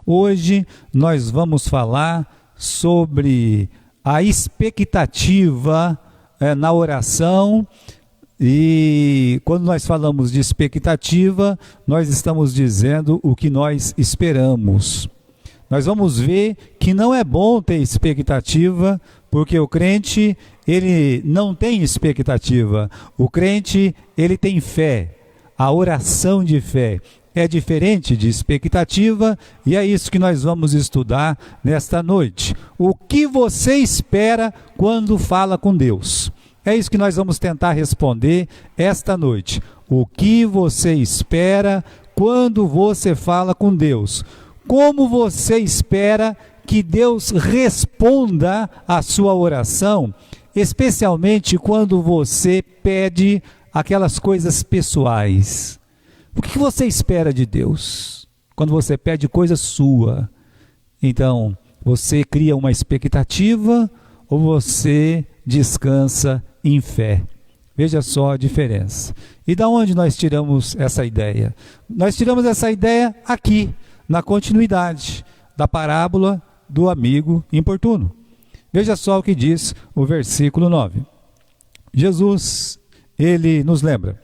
Hoje nós vamos falar sobre a expectativa na oração. E quando nós falamos de expectativa, nós estamos dizendo o que nós esperamos. Nós vamos ver que não é bom ter expectativa, porque o crente, ele não tem expectativa. O crente, ele tem fé. A oração de fé é diferente de expectativa, e é isso que nós vamos estudar nesta noite. O que você espera quando fala com Deus? É isso que nós vamos tentar responder esta noite. O que você espera quando você fala com Deus? Como você espera que Deus responda a sua oração, especialmente quando você pede aquelas coisas pessoais? O que você espera de Deus quando você pede coisa sua? Então, você cria uma expectativa ou você descansa em fé? Veja só a diferença. E da onde nós tiramos essa ideia? Nós tiramos essa ideia aqui, na continuidade da parábola do amigo importuno. Veja só o que diz o versículo 9. Jesus, ele nos lembra: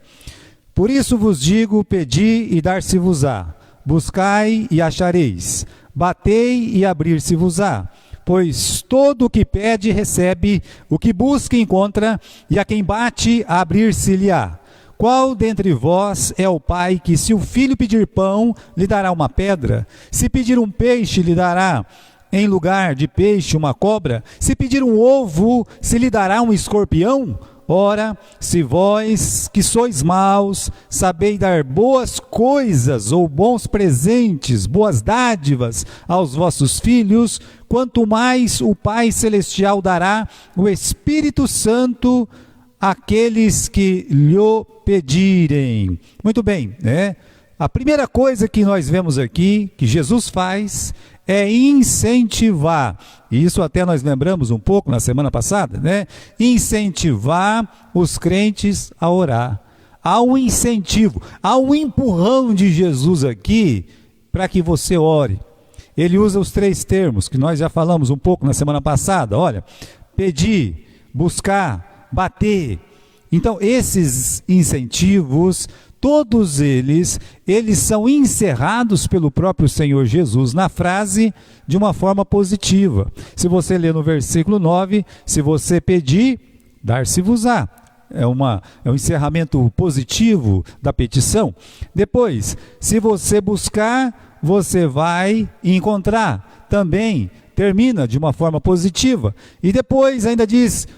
por isso vos digo, pedi e dar-se-vos-á, buscai e achareis, batei e abrir-se-vos-á. Pois todo o que pede recebe, o que busca encontra, e a quem bate abrir-se-lhe-á. Qual dentre vós é o pai que, se o filho pedir pão, lhe dará uma pedra? Se pedir um peixe, lhe dará em lugar de peixe uma cobra? Se pedir um ovo, se lhe dará um escorpião? Ora, se vós, que sois maus, sabeis dar boas coisas ou bons presentes, boas dádivas aos vossos filhos, quanto mais o Pai Celestial dará o Espírito Santo àqueles que lhe pedirem. Muito bem, né? A primeira coisa que nós vemos aqui, que Jesus faz, é incentivar. E isso até nós lembramos um pouco na semana passada, né? Incentivar os crentes a orar. Há um incentivo, há um empurrão de Jesus aqui para que você ore. Ele usa os 3 termos que nós já falamos um pouco na semana passada. Olha, pedir, buscar, bater. Então, esses incentivos, todos eles são encerrados pelo próprio Senhor Jesus na frase de uma forma positiva. Se você ler no versículo 9, se você pedir, dar-se-vos-á. É um encerramento positivo da petição. Depois, se você buscar, você vai encontrar. Também termina de uma forma positiva. E depois ainda diz,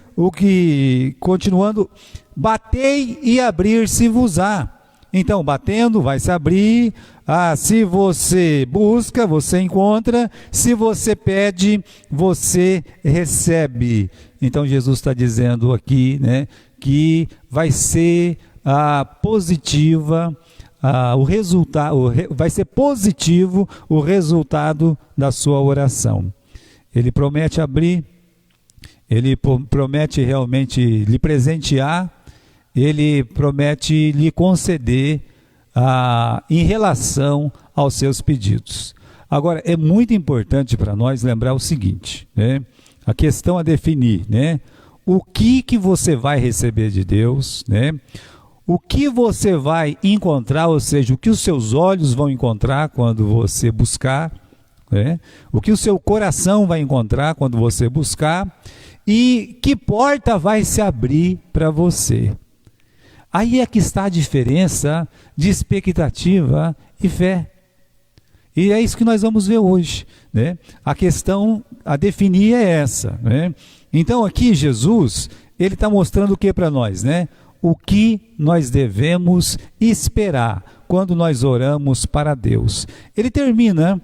continuando, batei e abrir-se-vos-á. Então, batendo, vai se abrir. Se você busca, você encontra. Se você pede, você recebe. Então, Jesus está dizendo aqui, né, que vai ser positiva, vai ser positivo o resultado da sua oração. Ele promete abrir, ele promete realmente lhe presentear, ele promete lhe conceder em relação aos seus pedidos. Agora, é muito importante para nós lembrar o seguinte, né? A questão a definir, né? O que você vai receber de Deus, né? O que você vai encontrar, ou seja, o que os seus olhos vão encontrar quando você buscar, né? O que o seu coração vai encontrar quando você buscar, e que porta vai se abrir para você. Aí é que está a diferença de expectativa e fé. E é isso que nós vamos ver hoje, né? A questão a definir é essa, né? Então aqui Jesus, ele está mostrando o que para nós, né? O que nós devemos esperar quando nós oramos para Deus. Ele termina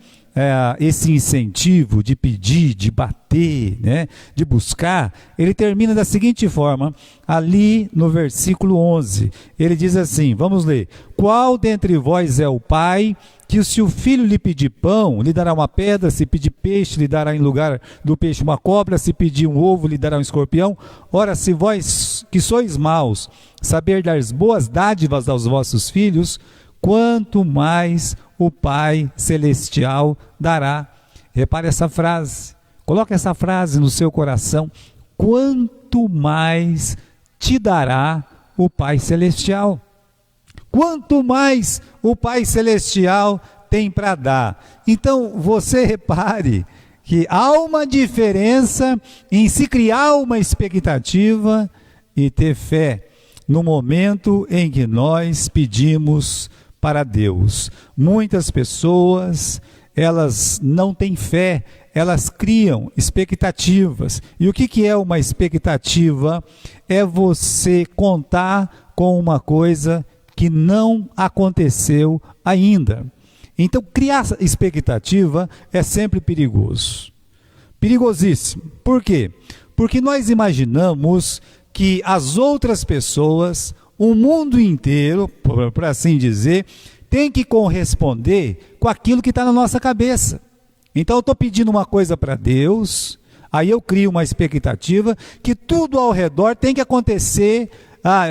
esse incentivo de pedir, de bater, né, de buscar, ele termina da seguinte forma, ali no versículo 11, ele diz assim, vamos ler: qual dentre vós é o pai que, se o filho lhe pedir pão, lhe dará uma pedra? Se pedir peixe, lhe dará em lugar do peixe uma cobra? Se pedir um ovo, lhe dará um escorpião? Ora, se vós que sois maus, saber dar boas dádivas aos vossos filhos, quanto mais o Pai Celestial dará. Repare essa frase, coloque essa frase no seu coração: quanto mais te dará o Pai Celestial. Quanto mais o Pai Celestial tem para dar. Então, você repare que há uma diferença em se criar uma expectativa e ter fé no momento em que nós pedimos para Deus. Muitas pessoas, elas não têm fé, elas criam expectativas. E o que é uma expectativa? É você contar com uma coisa que não aconteceu ainda. Então, criar expectativa é sempre perigoso. Perigosíssimo. Por quê? Porque nós imaginamos que as outras pessoas, o mundo inteiro, por assim dizer, tem que corresponder com aquilo que está na nossa cabeça. Então, eu estou pedindo uma coisa para Deus, aí eu crio uma expectativa que tudo ao redor tem que acontecer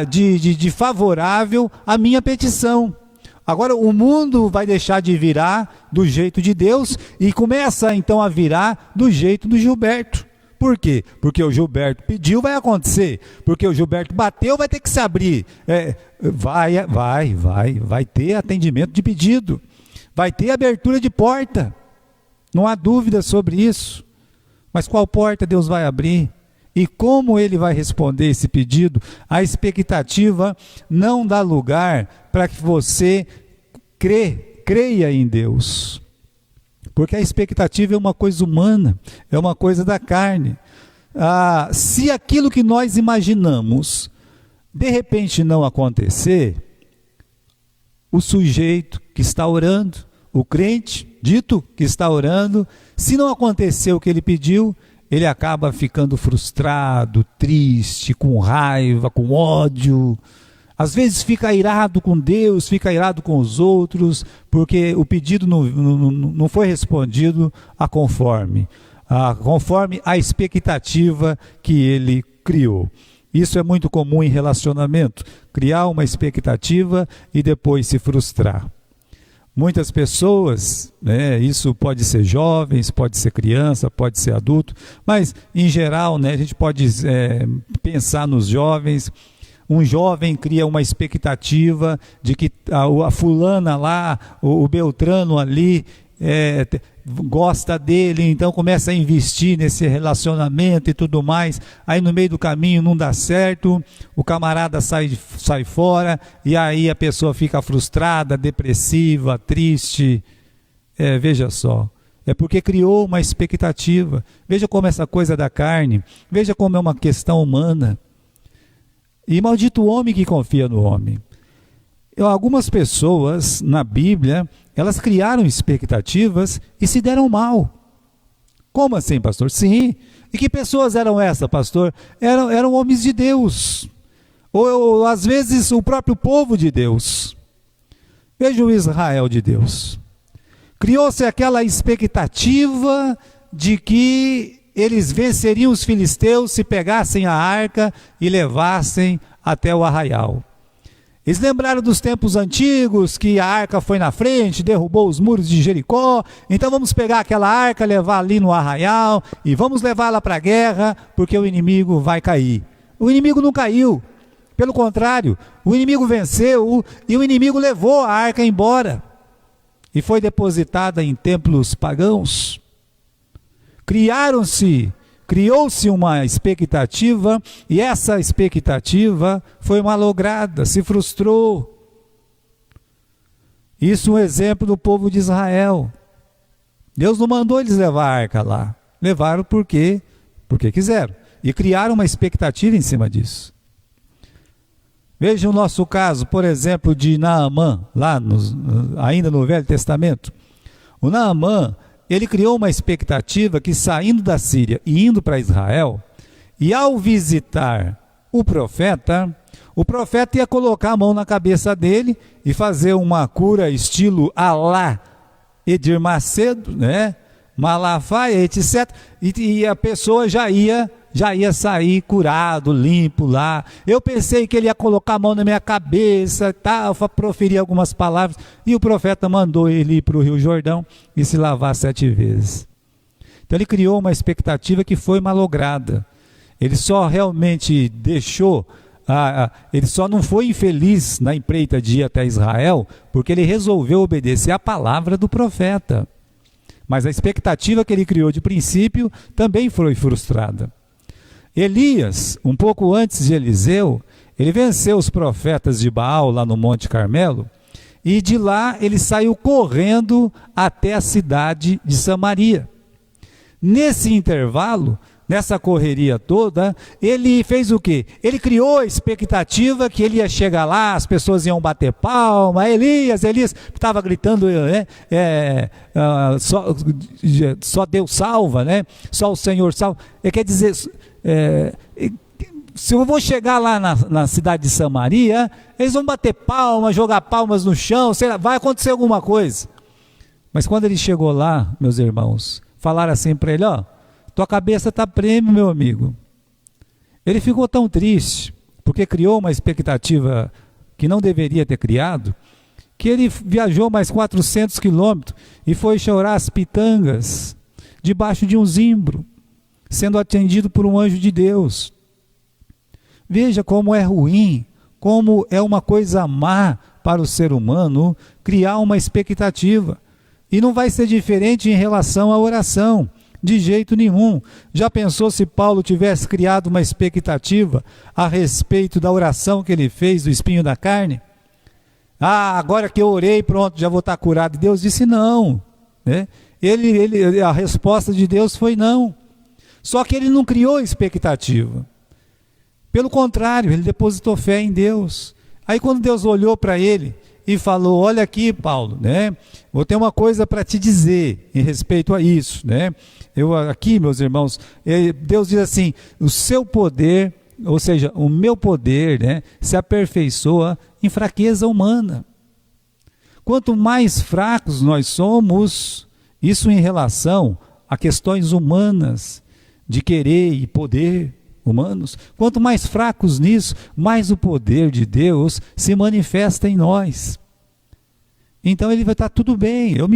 de favorável à minha petição. Agora o mundo vai deixar de virar do jeito de Deus e começa então a virar do jeito do Gilberto. Por quê? Porque o Gilberto pediu, vai acontecer. Porque o Gilberto bateu, vai ter que se abrir. Vai ter atendimento de pedido. Vai ter abertura de porta. Não há dúvida sobre isso. Mas qual porta Deus vai abrir? E como Ele vai responder esse pedido? A expectativa não dá lugar para que você creia em Deus. Porque a expectativa é uma coisa humana, é uma coisa da carne. Se aquilo que nós imaginamos, de repente não acontecer, o sujeito que está orando, o crente dito que está orando, se não acontecer o que ele pediu, ele acaba ficando frustrado, triste, com raiva, com ódio. Às vezes fica irado com Deus, fica irado com os outros, porque o pedido não foi respondido conforme a expectativa que ele criou. Isso é muito comum em relacionamento, criar uma expectativa e depois se frustrar. Muitas pessoas, isso pode ser jovens, pode ser criança, pode ser adulto, mas em geral, a gente pode pensar nos jovens. Um jovem cria uma expectativa de que a fulana lá, o Beltrano ali, gosta dele, então começa a investir nesse relacionamento e tudo mais. Aí no meio do caminho não dá certo, o camarada sai fora e aí a pessoa fica frustrada, depressiva, triste. Veja só, é porque criou uma expectativa. Veja como essa coisa da carne, veja como é uma questão humana. E maldito o homem que confia no homem. Algumas pessoas na Bíblia, elas criaram expectativas e se deram mal. Como assim, pastor? Sim. E que pessoas eram essas, pastor? Eram homens de Deus. Ou às vezes o próprio povo de Deus. Veja o Israel de Deus. Criou-se aquela expectativa de que eles venceriam os filisteus se pegassem a arca e levassem até o arraial. Eles lembraram dos tempos antigos, que a arca foi na frente, derrubou os muros de Jericó, então vamos pegar aquela arca, levar ali no arraial, e vamos levá-la para a guerra, porque o inimigo vai cair. O inimigo não caiu, pelo contrário, o inimigo venceu, e o inimigo levou a arca embora, e foi depositada em templos pagãos. Criou-se uma expectativa e essa expectativa foi malograda, se frustrou. Isso é um exemplo do povo de Israel. Deus não mandou eles levar a arca lá. Levaram porque quiseram. E criaram uma expectativa em cima disso. Veja o nosso caso, por exemplo, de Naamã, ainda no Velho Testamento. O Naamã, ele criou uma expectativa que saindo da Síria e indo para Israel, e ao visitar o profeta ia colocar a mão na cabeça dele e fazer uma cura estilo Alá Edir Macedo, Malafaia, etc. E a pessoa já ia já ia sair curado, limpo lá. Eu pensei que ele ia colocar a mão na minha cabeça, tal, proferir algumas palavras. E o profeta mandou ele ir para o Rio Jordão e se lavar 7 vezes. Então ele criou uma expectativa que foi malograda. Ele só realmente deixou, ele só não foi infeliz na empreita de ir até Israel, porque ele resolveu obedecer à palavra do profeta. Mas a expectativa que ele criou de princípio também foi frustrada. Elias, um pouco antes de Eliseu, ele venceu os profetas de Baal lá no Monte Carmelo, e de lá ele saiu correndo até a cidade de Samaria. Nesse intervalo, nessa correria toda, ele fez o quê? Ele criou a expectativa que ele ia chegar lá, as pessoas iam bater palma, Elias estava gritando, só Deus salva, né? Só o Senhor salva. Quer dizer, se eu vou chegar lá na cidade de Samaria, eles vão bater palma, jogar palmas no chão, sei lá, vai acontecer alguma coisa. Mas quando ele chegou lá, meus irmãos, falaram assim para ele, tua cabeça está prêmio, meu amigo. Ele ficou tão triste, porque criou uma expectativa que não deveria ter criado, que ele viajou mais 400 quilômetros e foi chorar as pitangas, debaixo de um zimbro, sendo atendido por um anjo de Deus. Veja como é ruim, como é uma coisa má para o ser humano criar uma expectativa. E não vai ser diferente em relação à oração. De jeito nenhum. Já pensou se Paulo tivesse criado uma expectativa a respeito da oração que ele fez do espinho da carne? Agora que eu orei, pronto, já vou estar curado. E Deus disse não. Né? A resposta de Deus foi não. Só que ele não criou expectativa. Pelo contrário, ele depositou fé em Deus. Aí quando Deus olhou para ele e falou, olha aqui, Paulo, né? Vou ter uma coisa para te dizer em respeito a isso, né? Aqui, meus irmãos, Deus diz assim, o seu poder, ou seja, o meu poder, né, se aperfeiçoa em fraqueza humana. Quanto mais fracos nós somos, isso em relação a questões humanas, de querer e poder humanos, quanto mais fracos nisso, mais o poder de Deus se manifesta em nós. Então ele vai estar tudo bem, eu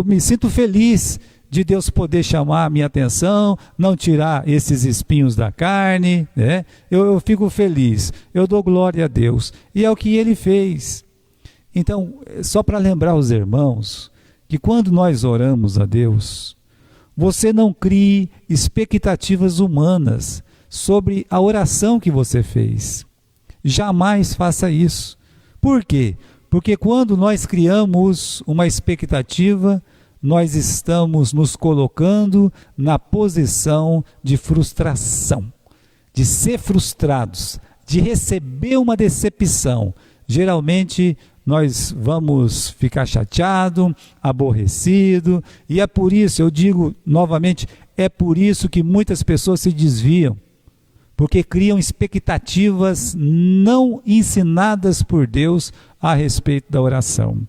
me sinto feliz de Deus poder chamar a minha atenção, não tirar esses espinhos da carne, né? Eu fico feliz, eu dou glória a Deus, e é o que ele fez. Então, só para lembrar os irmãos, que quando nós oramos a Deus, você não crie expectativas humanas sobre a oração que você fez. Jamais faça isso. Por quê? Porque quando nós criamos uma expectativa, nós estamos nos colocando na posição de frustração, de ser frustrados, de receber uma decepção. Geralmente nós vamos ficar chateado, aborrecido, e é por isso, eu digo novamente, é por isso que muitas pessoas se desviam, porque criam expectativas não ensinadas por Deus a respeito da oração.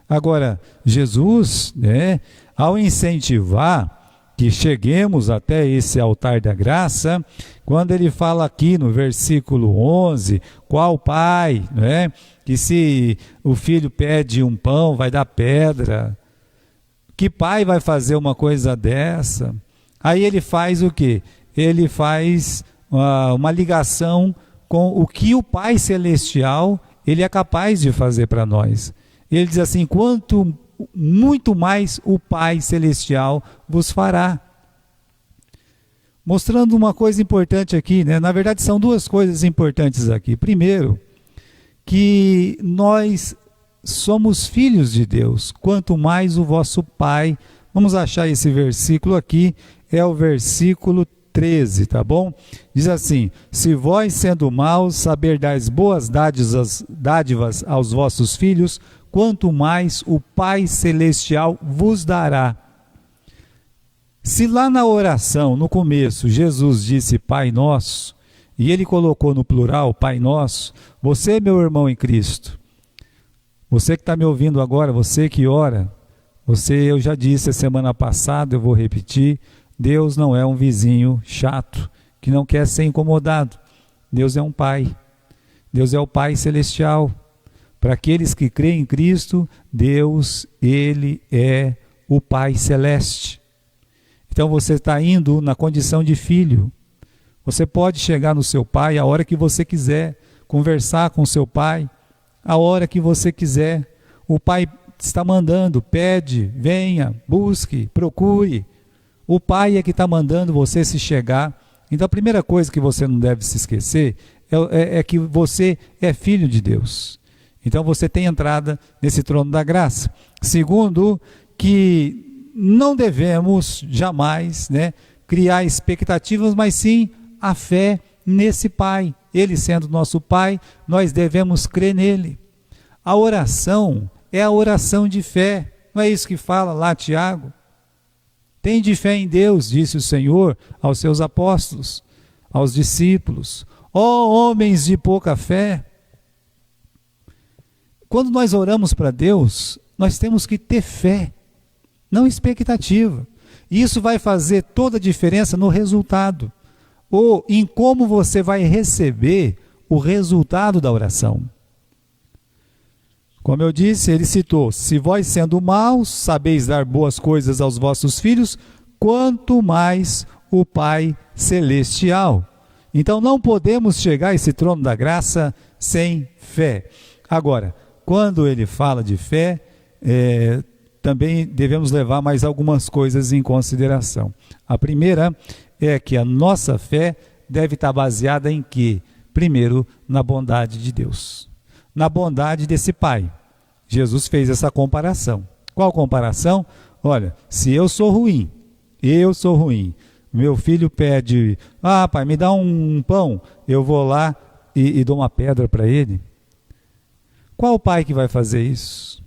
Agora, Jesus, né, ao incentivar que cheguemos até esse altar da graça, quando ele fala aqui no versículo 11, qual pai, né, que se o filho pede um pão, vai dar pedra? Que pai vai fazer uma coisa dessa? Aí ele faz o quê? Ele faz uma ligação com o que o Pai Celestial ele é capaz de fazer para nós. Ele diz assim, quanto muito mais o Pai Celestial vos fará. Mostrando uma coisa importante aqui, né? Na verdade são duas coisas importantes aqui. Primeiro, que nós somos filhos de Deus, quanto mais o vosso Pai. Vamos achar esse versículo aqui, é o versículo 13, tá bom? Diz assim, se vós sendo maus saber dar boas dádivas aos vossos filhos, quanto mais o Pai Celestial vos dará. Se lá na oração, no começo, Jesus disse Pai Nosso, e ele colocou no plural Pai Nosso, você, meu irmão em Cristo, você que está me ouvindo agora, você que ora, eu já disse a semana passada, eu vou repetir, Deus não é um vizinho chato que não quer ser incomodado. Deus é um Pai. Deus é o Pai celestial. Para aqueles que creem em Cristo, Deus, Ele é o Pai celeste. Então você está indo na condição de filho. Você pode chegar no seu pai a hora que você quiser, conversar com seu pai a hora que você quiser. O pai está mandando, pede, venha, busque, procure. O pai é que está mandando você se chegar. Então a primeira coisa que você não deve se esquecer é que você é filho de Deus. Então você tem entrada nesse trono da graça. Segundo, que não devemos jamais, criar expectativas, mas sim a fé nesse Pai. Ele sendo nosso Pai, nós devemos crer nele. A oração é a oração de fé. Não é isso que fala lá Tiago? Tende fé em Deus, disse o Senhor aos seus apóstolos, aos discípulos. Ó homens de pouca fé! Quando nós oramos para Deus, nós temos que ter fé, não expectativa. E isso vai fazer toda a diferença no resultado, ou em como você vai receber o resultado da oração. Como eu disse, ele citou: se vós sendo maus sabeis dar boas coisas aos vossos filhos, quanto mais o Pai Celestial. Então não podemos chegar a esse trono da graça sem fé. Agora, quando ele fala de fé, também devemos levar mais algumas coisas em consideração. A primeira é que a nossa fé deve estar baseada em quê? Primeiro, na bondade de Deus, na bondade desse Pai. Jesus fez essa comparação. Qual comparação? Olha, se eu sou ruim, meu filho pede, pai, me dá um pão, eu vou lá e dou uma pedra para ele. Qual pai que vai fazer isso?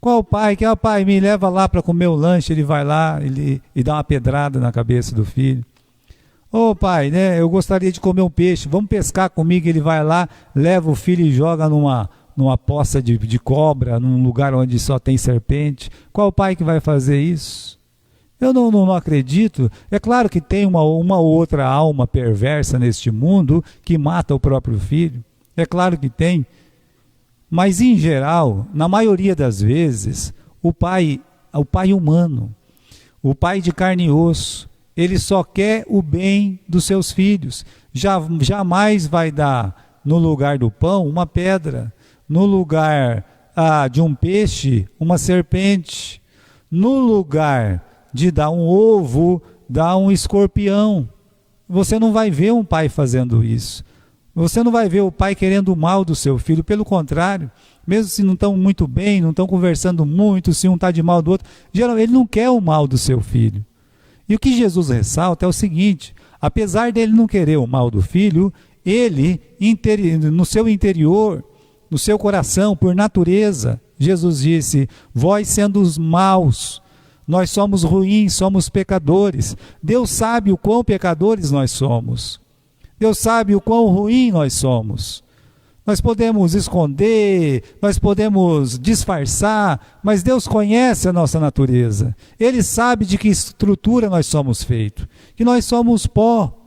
Qual pai que, pai, me leva lá para comer o lanche, ele vai lá e dá uma pedrada na cabeça do filho? Pai, eu gostaria de comer um peixe, vamos pescar comigo, ele vai lá, leva o filho e joga numa poça de cobra, num lugar onde só tem serpente. Qual pai que vai fazer isso? Eu não acredito. É claro que tem uma outra alma perversa neste mundo que mata o próprio filho. É claro que tem. Mas, em geral, na maioria das vezes, o pai humano, o pai de carne e osso, ele só quer o bem dos seus filhos. Jamais vai dar, no lugar do pão, uma pedra. No lugar de um peixe, uma serpente. No lugar de dar um ovo, dá um escorpião. Você não vai ver um pai fazendo isso. Você não vai ver o pai querendo o mal do seu filho. Pelo contrário, mesmo se não estão muito bem, não estão conversando muito, se um está de mal do outro, geralmente ele não quer o mal do seu filho. E o que Jesus ressalta é o seguinte: apesar dele não querer o mal do filho, ele, no seu interior, no seu coração, por natureza, Jesus disse: vós sendo os maus, nós somos ruins, somos pecadores. Deus sabe o quão pecadores nós somos. Deus sabe o quão ruim nós somos. Nós podemos esconder, nós podemos disfarçar, mas Deus conhece a nossa natureza. Ele sabe de que estrutura nós somos feitos, que nós somos pó.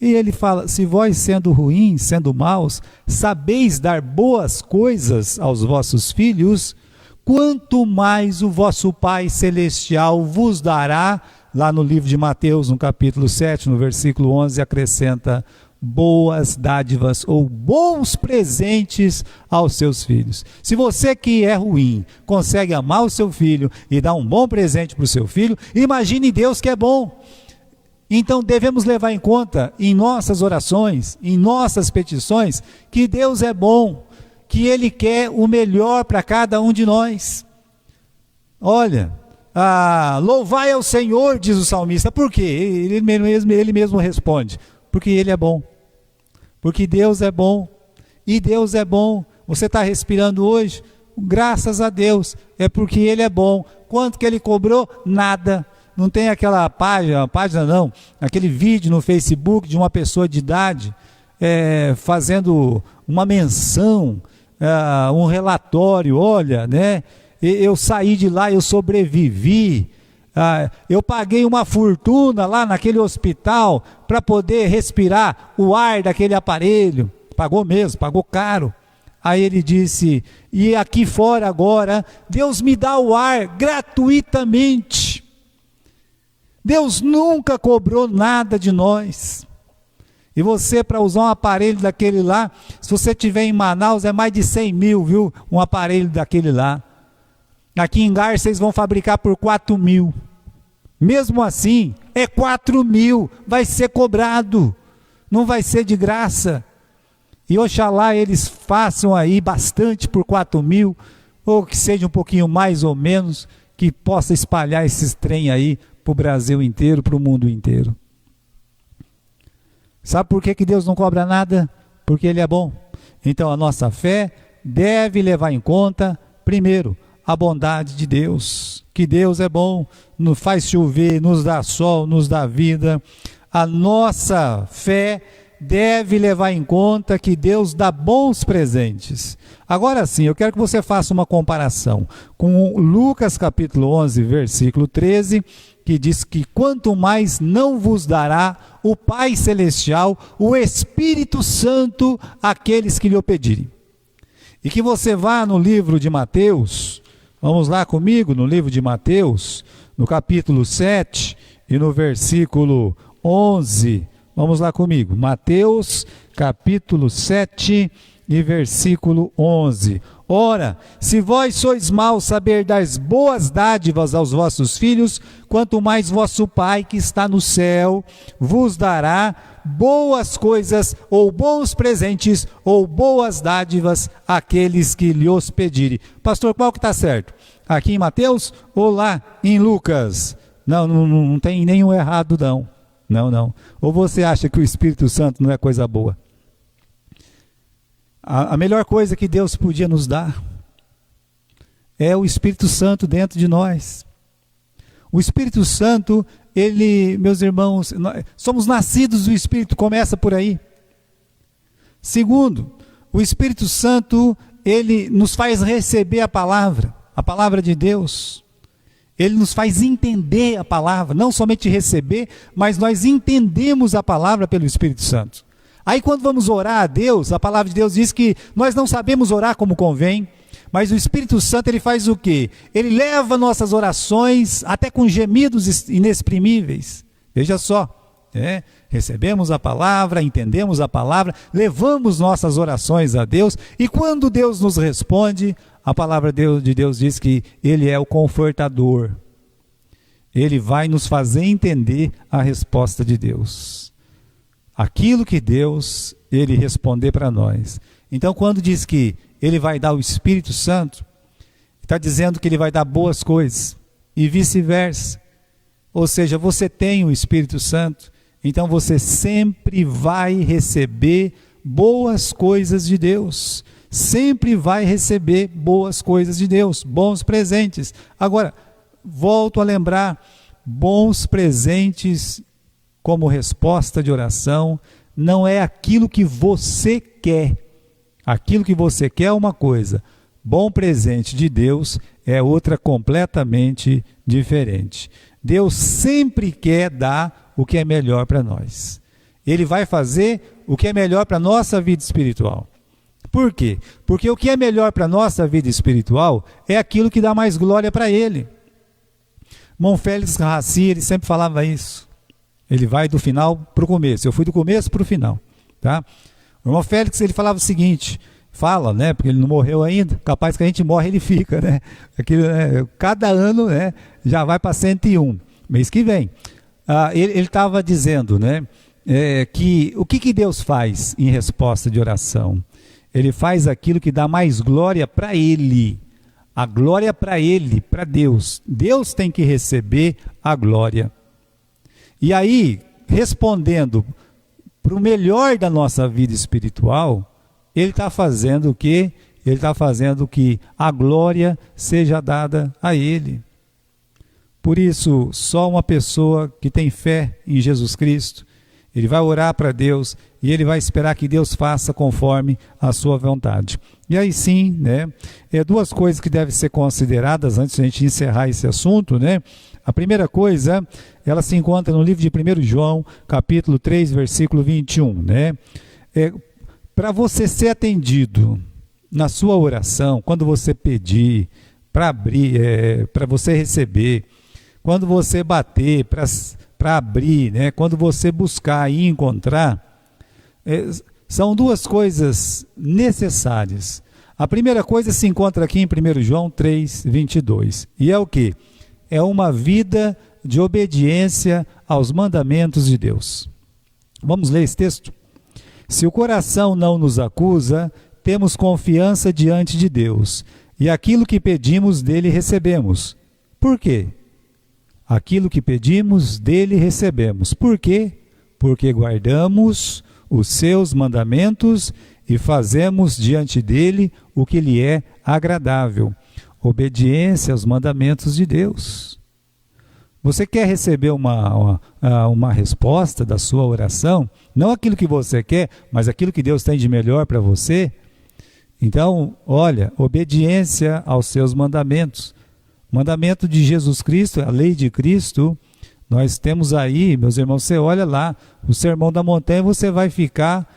E ele fala: se vós sendo ruins, sendo maus, sabeis dar boas coisas aos vossos filhos, quanto mais o vosso Pai Celestial vos dará. Lá no livro de Mateus, no capítulo 7, no versículo 11, acrescenta: boas dádivas ou bons presentes aos seus filhos. Se você que é ruim consegue amar o seu filho e dar um bom presente para o seu filho, imagine Deus que é bom. Então devemos levar em conta em nossas orações, em nossas petições, que Deus é bom, que Ele quer o melhor para cada um de nós. Olha, louvai ao Senhor, diz o salmista. Por quê? Ele mesmo responde: porque Ele é bom. Porque Deus é bom. E Deus é bom. Você está respirando hoje? Graças a Deus. É porque Ele é bom. Quanto que Ele cobrou? Nada. Não tem aquela página não, aquele vídeo no Facebook de uma pessoa de idade fazendo uma menção, um relatório: olha, eu saí de lá, eu sobrevivi, Eu paguei uma fortuna lá naquele hospital para poder respirar o ar daquele aparelho. Pagou mesmo, pagou caro. Aí ele disse, e aqui fora agora, Deus me dá o ar gratuitamente. Deus nunca cobrou nada de nós. E você, para usar um aparelho daquele lá, se você tiver em Manaus, é mais de 100 mil, viu? Um aparelho daquele lá. Aqui em Garça, vocês vão fabricar por 4 mil. Mesmo assim, é 4 mil, vai ser cobrado. Não vai ser de graça. E oxalá eles façam aí bastante por 4 mil, ou que seja um pouquinho mais ou menos, que possa espalhar esses trem aí para o Brasil inteiro, para o mundo inteiro. Sabe por que Deus não cobra nada? Porque Ele é bom. Então a nossa fé deve levar em conta, primeiro, a bondade de Deus. Que Deus é bom, nos faz chover, nos dá sol, nos dá vida. A nossa fé deve levar em conta que Deus dá bons presentes. Agora sim, eu quero que você faça uma comparação com Lucas capítulo 11, versículo 13, que diz que quanto mais não vos dará o Pai Celestial, o Espírito Santo, àqueles que lhe o pedirem. E que você vá no livro de Mateus, vamos lá comigo no livro de Mateus, no capítulo 7 e no versículo 11, vamos lá comigo, Mateus capítulo 7 e versículo 11. Ora, se vós sois maus, saber dar boas dádivas aos vossos filhos, quanto mais vosso Pai que está no céu vos dará boas coisas, ou bons presentes, ou boas dádivas àqueles que lhe os pedirem. Pastor, qual que está certo? Aqui em Mateus ou lá em Lucas? Não tem nenhum errado não. Não. Ou você acha que o Espírito Santo não é coisa boa? A melhor coisa que Deus podia nos dar é o Espírito Santo dentro de nós. O Espírito Santo, ele, meus irmãos, somos nascidos do Espírito, começa por aí. Segundo, o Espírito Santo, ele nos faz receber a palavra de Deus. Ele nos faz entender a palavra, não somente receber, mas nós entendemos a palavra pelo Espírito Santo. Aí quando vamos orar a Deus, a palavra de Deus diz que nós não sabemos orar como convém, mas o Espírito Santo ele faz o quê? Ele leva nossas orações até com gemidos inexprimíveis. Veja só, recebemos a palavra, entendemos a palavra, levamos nossas orações a Deus, e quando Deus nos responde, a palavra de Deus diz que Ele é o confortador. Ele vai nos fazer entender a resposta de Deus. Aquilo que Deus, Ele responder para nós. Então, quando diz que Ele vai dar o Espírito Santo, está dizendo que Ele vai dar boas coisas, e vice-versa. Ou seja, você tem o Espírito Santo, então você sempre vai receber boas coisas de Deus. Sempre vai receber boas coisas de Deus, bons presentes. Agora, volto a lembrar, bons presentes como resposta de oração, não é aquilo que você quer. Aquilo que você quer é uma coisa, bom presente de Deus é outra completamente diferente. Deus sempre quer dar o que é melhor para nós. Ele vai fazer o que é melhor para a nossa vida espiritual. Por quê? Porque o que é melhor para a nossa vida espiritual é aquilo que dá mais glória para Ele. Irmão Félix Raci, ele sempre falava isso. Ele vai do final para o começo. Eu fui do começo para o final. Tá? O irmão Félix, ele falava o seguinte, porque ele não morreu ainda, capaz que a gente morre, ele fica, né? Cada ano, né, já vai para 101, mês que vem. Ele estava dizendo, que o que Deus faz em resposta de oração? Ele faz aquilo que dá mais glória para Ele. A glória para Ele, para Deus. Deus tem que receber a glória. E aí, respondendo para o melhor da nossa vida espiritual, Ele está fazendo o quê? Ele está fazendo que a glória seja dada a Ele. Por isso, só uma pessoa que tem fé em Jesus Cristo, ele vai orar para Deus e ele vai esperar que Deus faça conforme a sua vontade. E aí sim, duas coisas que devem ser consideradas antes de a gente encerrar esse assunto, A primeira coisa, ela se encontra no livro de 1 João, capítulo 3, versículo 21, né? Para você ser atendido na sua oração, quando você pedir, para abrir, para você receber, quando você bater, para abrir, né? Quando você buscar e encontrar, são duas coisas necessárias. A primeira coisa se encontra aqui em 1 João 3, 22. E é o quê? É uma vida de obediência aos mandamentos de Deus. Vamos ler esse texto? Se o coração não nos acusa, temos confiança diante de Deus, e aquilo que pedimos dele recebemos. Por quê? Aquilo que pedimos dele recebemos. Por quê? Porque guardamos os seus mandamentos e fazemos diante dele o que lhe é agradável. Obediência aos mandamentos de Deus. Você quer receber uma resposta da sua oração? Não aquilo que você quer, mas aquilo que Deus tem de melhor para você? Então, olha, obediência aos seus mandamentos. Mandamento de Jesus Cristo, a lei de Cristo, nós temos aí, meus irmãos, você olha lá, o Sermão da Montanha, você vai ficar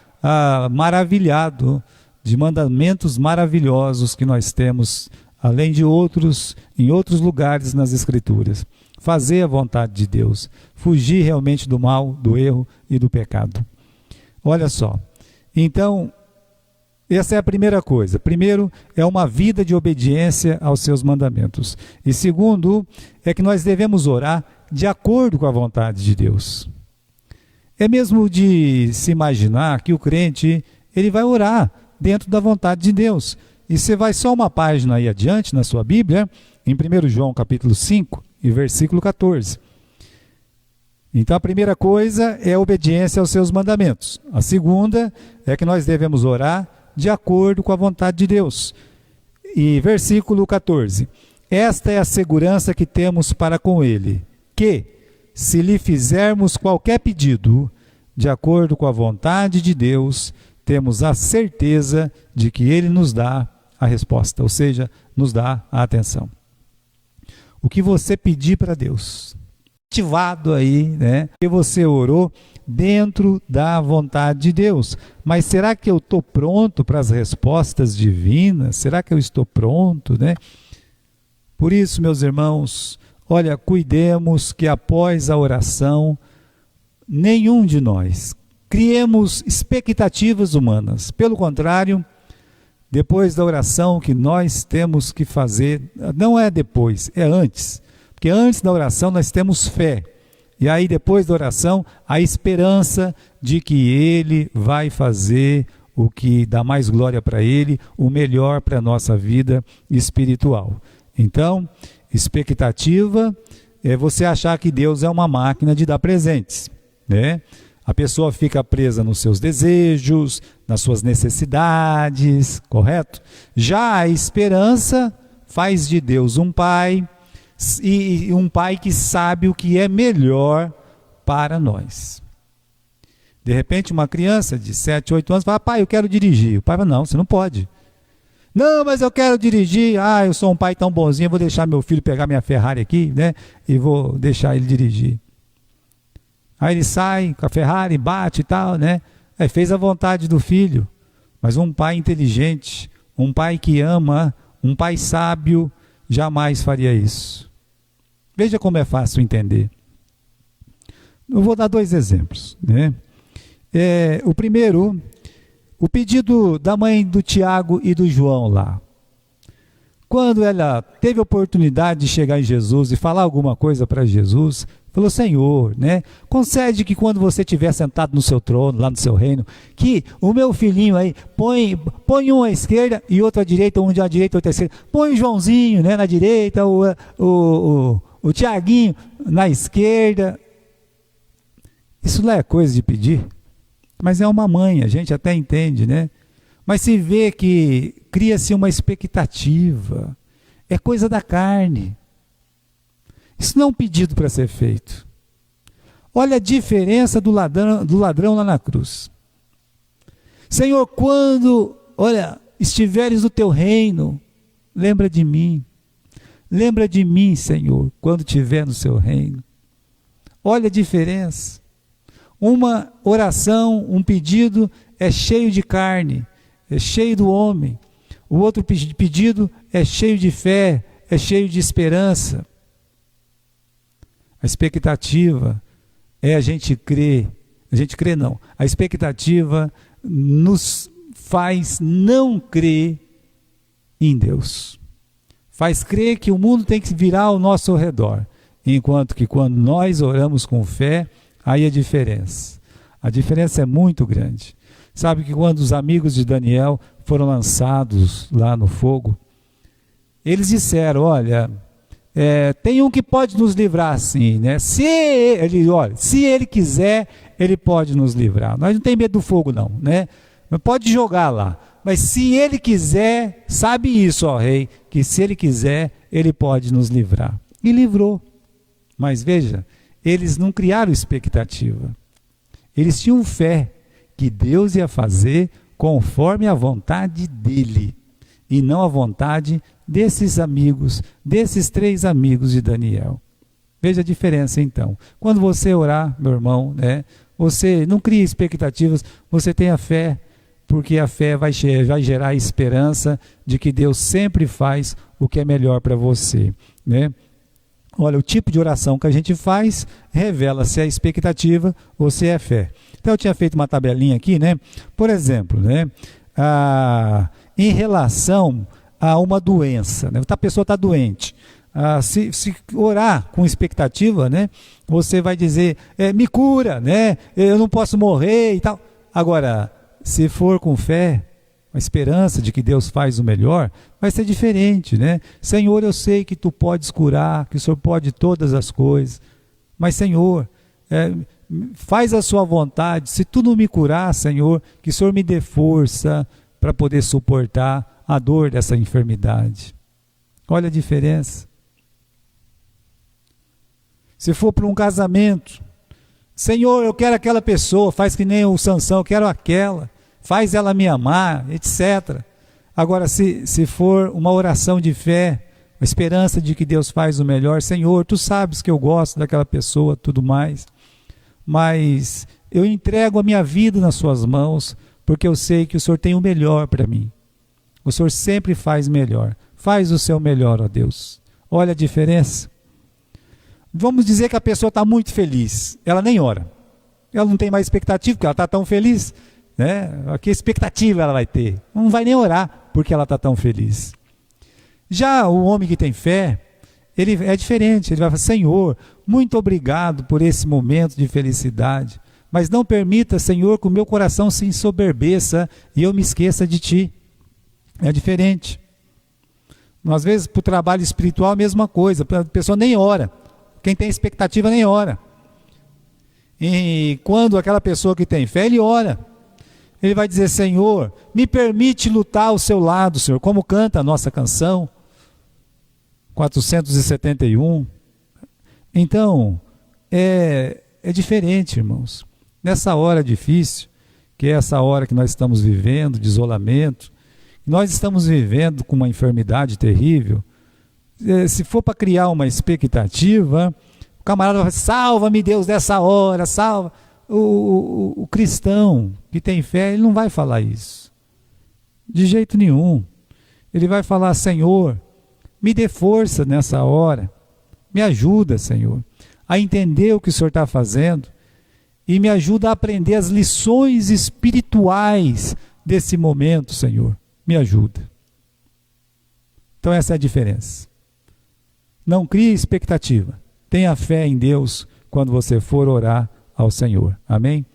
maravilhado de mandamentos maravilhosos que nós temos, além de outros, em outros lugares nas Escrituras. Fazer a vontade de Deus, fugir realmente do mal, do erro e do pecado. Olha só, então, essa é a primeira coisa. Primeiro, é uma vida de obediência aos seus mandamentos. E segundo, é que nós devemos orar de acordo com a vontade de Deus. É mesmo de se imaginar que o crente, ele vai orar dentro da vontade de Deus. E você vai só uma página aí adiante na sua Bíblia, em 1 João capítulo 5 e versículo 14. Então a primeira coisa é a obediência aos seus mandamentos. A segunda é que nós devemos orar de acordo com a vontade de Deus. E versículo 14. Esta é a segurança que temos para com ele, que, se lhe fizermos qualquer pedido, de acordo com a vontade de Deus, temos a certeza de que ele nos dá a resposta, ou seja, nos dá a atenção. O que você pedir para Deus, ativado aí, né? Que você orou dentro da vontade de Deus. Mas será que eu estou pronto para as respostas divinas? Será que eu estou pronto, né? Por isso, meus irmãos, olha, cuidemos que após a oração, nenhum de nós criemos expectativas humanas. Pelo contrário, depois da oração, o que nós temos que fazer, não é depois, é antes. Porque antes da oração nós temos fé. E aí depois da oração, a esperança de que Ele vai fazer o que dá mais glória para Ele, o melhor para a nossa vida espiritual. Então, expectativa é você achar que Deus é uma máquina de dar presentes, né? A pessoa fica presa nos seus desejos, nas suas necessidades, correto? Já a esperança faz de Deus um pai, e um pai que sabe o que é melhor para nós. De repente uma criança de 7, 8 anos fala: pai, eu quero dirigir. O pai fala: não, você não pode. Não, mas eu quero dirigir. Eu sou um pai tão bonzinho, eu vou deixar meu filho pegar minha Ferrari aqui, né? E vou deixar ele dirigir. Aí ele sai com a Ferrari, bate e tal, né? Fez a vontade do filho. Mas um pai inteligente, um pai que ama, um pai sábio, jamais faria isso. Veja como é fácil entender. Eu vou dar 2 exemplos, né? O primeiro, o pedido da mãe do Tiago e do João lá. Quando ela teve a oportunidade de chegar em Jesus e falar alguma coisa para Jesus, falou: Senhor, né, concede que quando você estiver sentado no seu trono, lá no seu reino, que o meu filhinho aí, põe um à esquerda e outro à direita, um à direita e outro à esquerda. Põe o Joãozinho, né, na direita, o Tiaguinho na esquerda. Isso não é coisa de pedir, mas é uma mãe, a gente até entende, né? Mas se vê que cria-se uma expectativa, é coisa da carne. Isso não é um pedido para ser feito. Olha a diferença do ladrão lá na cruz. Senhor, quando, estiveres no teu reino, lembra de mim. Lembra de mim, Senhor, quando estiver no seu reino. Olha a diferença. Uma oração, um pedido é cheio de carne, é cheio do homem. O outro pedido é cheio de fé, é cheio de esperança. A expectativa é a gente crer não. A expectativa nos faz não crer em Deus. Faz crer que o mundo tem que virar ao nosso redor. Enquanto que quando nós oramos com fé, aí a diferença. A diferença é muito grande. Sabe que quando os amigos de Daniel foram lançados lá no fogo, eles disseram, olha, tem um que pode nos livrar sim, né? Se ele quiser, ele pode nos livrar. Nós não temos medo do fogo não, né? Pode jogar lá. Mas se ele quiser, sabe isso, ó rei, que se ele quiser, ele pode nos livrar. E livrou. Mas veja, eles não criaram expectativa. Eles tinham fé que Deus ia fazer conforme a vontade dele, e não a vontade desses amigos, desses 3 amigos de Daniel. Veja a diferença então. Quando você orar, meu irmão, né, você não cria expectativas, você tenha fé, porque a fé vai gerar a esperança de que Deus sempre faz o que é melhor para você, né? Olha, o tipo de oração que a gente faz revela se é expectativa ou se é fé. Então eu tinha feito uma tabelinha aqui, né? Por exemplo, né? Em relação a uma doença, né? A pessoa está doente. Se orar com expectativa, né? Você vai dizer, me cura, né? Eu não posso morrer e tal. Agora, se for com fé, a esperança de que Deus faz o melhor, vai ser diferente, né? Senhor, eu sei que tu podes curar, que o Senhor pode todas as coisas, mas Senhor, faz a sua vontade. Se tu não me curar, Senhor, que o Senhor me dê força para poder suportar a dor dessa enfermidade. Olha a diferença. Se for para um casamento, Senhor, eu quero aquela pessoa, faz que nem o Sansão, eu quero aquela, faz ela me amar, etc. Agora, se for uma oração de fé, a esperança de que Deus faz o melhor, Senhor, tu sabes que eu gosto daquela pessoa, tudo mais, mas eu entrego a minha vida nas suas mãos, porque eu sei que o Senhor tem o melhor para mim. O Senhor sempre faz melhor. Faz o seu melhor, ó Deus. Olha a diferença. Vamos dizer que a pessoa está muito feliz, ela nem ora. Ela não tem mais expectativa, porque ela está tão feliz, né? Que expectativa ela vai ter? Não vai nem orar, porque ela está tão feliz. Já o homem que tem fé, ele é diferente. Ele vai falar, Senhor, muito obrigado por esse momento de felicidade, mas não permita, Senhor, que o meu coração se ensoberbeça e eu me esqueça de Ti. É diferente. Às vezes, para o trabalho espiritual, a mesma coisa. A pessoa nem ora. Quem tem expectativa nem ora. E quando aquela pessoa que tem fé, ele ora. Ele vai dizer, Senhor, me permite lutar ao seu lado, Senhor. Como canta a nossa canção, 471. Então, é diferente, irmãos. Nessa hora difícil, que é essa hora que nós estamos vivendo, de isolamento, nós estamos vivendo com uma enfermidade terrível. Se for para criar uma expectativa, o camarada vai falar, salva-me Deus dessa hora, salva. O cristão que tem fé, ele não vai falar isso. De jeito nenhum. Ele vai falar, Senhor, me dê força nessa hora. Me ajuda, Senhor, a entender o que o Senhor está fazendo. E me ajuda a aprender as lições espirituais desse momento, Senhor. Me ajuda. Então essa é a diferença. Não crie expectativa. Tenha fé em Deus quando você for orar ao Senhor. Amém?